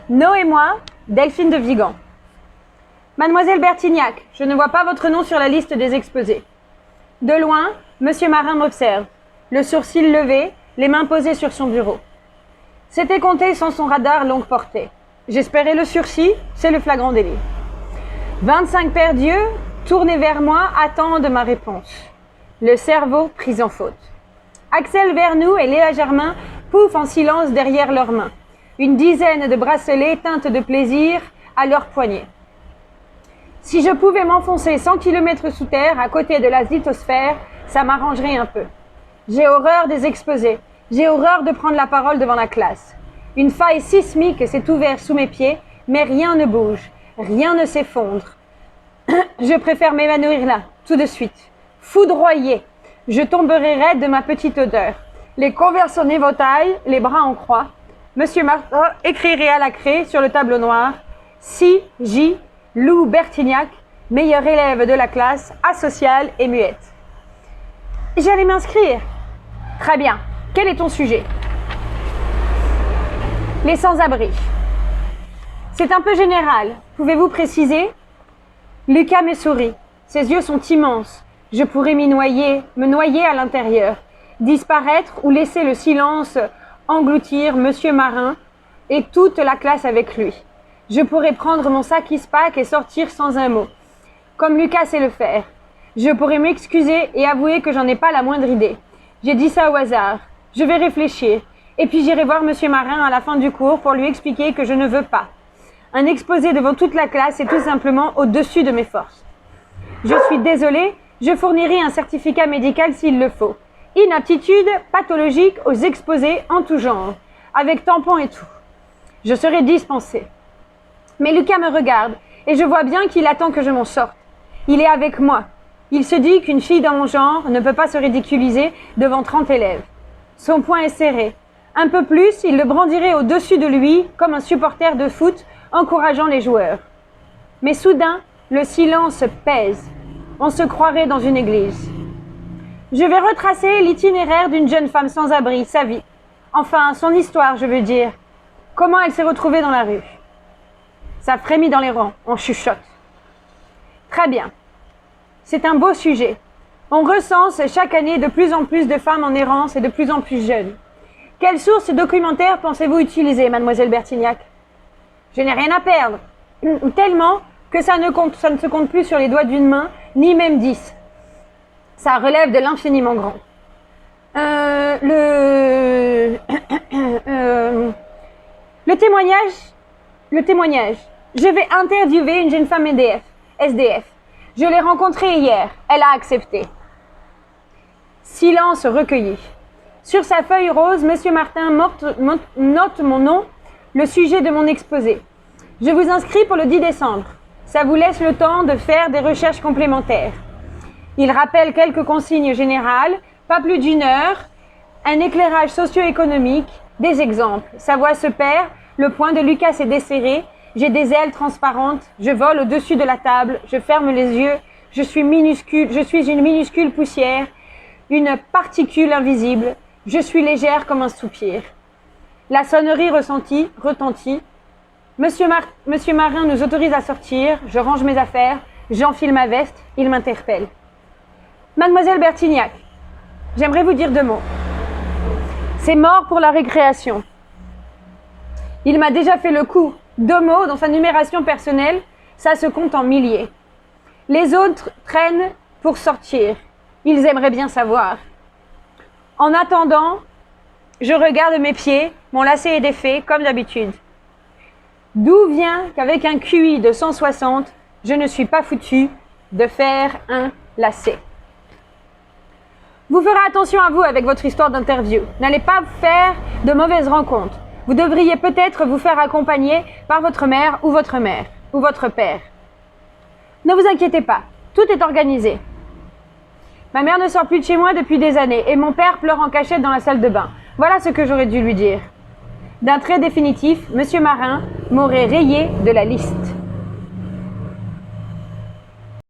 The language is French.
No et moi, Delphine de Vigan. Mademoiselle Bertignac, je ne vois pas votre nom sur la liste des exposés. De loin, Monsieur Marin m'observe, le sourcil levé, les mains posées sur son bureau. C'était compté sans son radar longue portée. J'espérais le sursis, c'est le flagrant délit. 25 paires d'yeux, tournés vers moi, attendent ma réponse. Le cerveau pris en faute. Axel Vernou et Léa Germain pouffent en silence derrière leurs mains. Une dizaine de bracelets teintent de plaisir à leurs poignets. Si je pouvais m'enfoncer 100 km sous terre, à côté de la litosphère, ça m'arrangerait un peu. J'ai horreur des exposés. J'ai horreur de prendre la parole devant la classe. Une faille sismique s'est ouverte sous mes pieds, mais rien ne bouge, rien ne s'effondre. Je préfère m'évanouir là, tout de suite. Foudroyé, je tomberai raide de ma petite odeur. Les conversions éventaillent, les bras en croix. Monsieur Martin écrirait à la craie sur le tableau noir « Si, J, Lou Bertignac, meilleur élève de la classe, asociale et muette. » J'allais m'inscrire. Très bien. Quel est ton sujet? Les sans-abri. C'est un peu général. Pouvez-vous préciser? Lucas me sourit. Ses yeux sont immenses. Je pourrais me noyer à l'intérieur, disparaître ou laisser le silence engloutir Monsieur Marin et toute la classe avec lui. Je pourrais prendre mon sac ISPAC et sortir sans un mot, comme Lucas sait le faire. Je pourrais m'excuser et avouer que j'en ai pas la moindre idée. J'ai dit ça au hasard. Je vais réfléchir. Et puis j'irai voir Monsieur Marin à la fin du cours pour lui expliquer que je ne veux pas. Un exposé devant toute la classe est tout simplement au-dessus de mes forces. Je suis désolée, je fournirai un certificat médical s'il le faut. Inaptitude pathologique aux exposés en tout genre, avec tampon et tout. Je serai dispensée. Mais Lucas me regarde et je vois bien qu'il attend que je m'en sorte. Il est avec moi. Il se dit qu'une fille dans mon genre ne peut pas se ridiculiser devant 30 élèves. Son poing est serré. Un peu plus, il le brandirait au-dessus de lui comme un supporter de foot encourageant les joueurs. Mais soudain, le silence pèse. On se croirait dans une église. Je vais retracer l'itinéraire d'une jeune femme sans abri, sa vie. Enfin, son histoire, je veux dire. Comment elle s'est retrouvée dans la rue. Ça frémit dans les rangs, on chuchote. Très bien. C'est un beau sujet. On recense chaque année de plus en plus de femmes en errance et de plus en plus jeunes. Quelle source documentaire pensez-vous utiliser, mademoiselle Bertignac? Je n'ai rien à perdre. Ou tellement que ça ne se compte plus sur les doigts d'une main, ni même 10. Ça relève de l'infiniment grand. Le témoignage. Je vais interviewer une jeune femme SDF. Je l'ai rencontrée hier. Elle a accepté. Silence recueilli. Sur sa feuille rose, Monsieur Martin note mon nom, le sujet de mon exposé. Je vous inscris pour le 10 décembre. Ça vous laisse le temps de faire des recherches complémentaires. Il rappelle quelques consignes générales, pas plus d'1 heure, un éclairage socio-économique, des exemples. Sa voix se perd, le poing de Lucas est desserré, j'ai des ailes transparentes, je vole au-dessus de la table, je ferme les yeux, je suis une minuscule poussière, une particule invisible, je suis légère comme un soupir. La sonnerie retentit. Monsieur Marin nous autorise à sortir, je range mes affaires, j'enfile ma veste, il m'interpelle. Mademoiselle Bertignac, j'aimerais vous dire 2 mots. C'est mort pour la récréation. Il m'a déjà fait le coup. 2 mots dans sa numération personnelle, ça se compte en milliers. Les autres traînent pour sortir. Ils aimeraient bien savoir. En attendant, je regarde mes pieds, mon lacet est défait, comme d'habitude. D'où vient qu'avec un QI de 160, je ne suis pas foutu de faire un lacet. Vous ferez attention à vous avec votre histoire d'interview. N'allez pas faire de mauvaises rencontres. Vous devriez peut-être vous faire accompagner par votre mère ou votre père. Ne vous inquiétez pas, tout est organisé. Ma mère ne sort plus de chez moi depuis des années et mon père pleure en cachette dans la salle de bain. Voilà ce que j'aurais dû lui dire. D'un trait définitif, Monsieur Marin m'aurait rayé de la liste.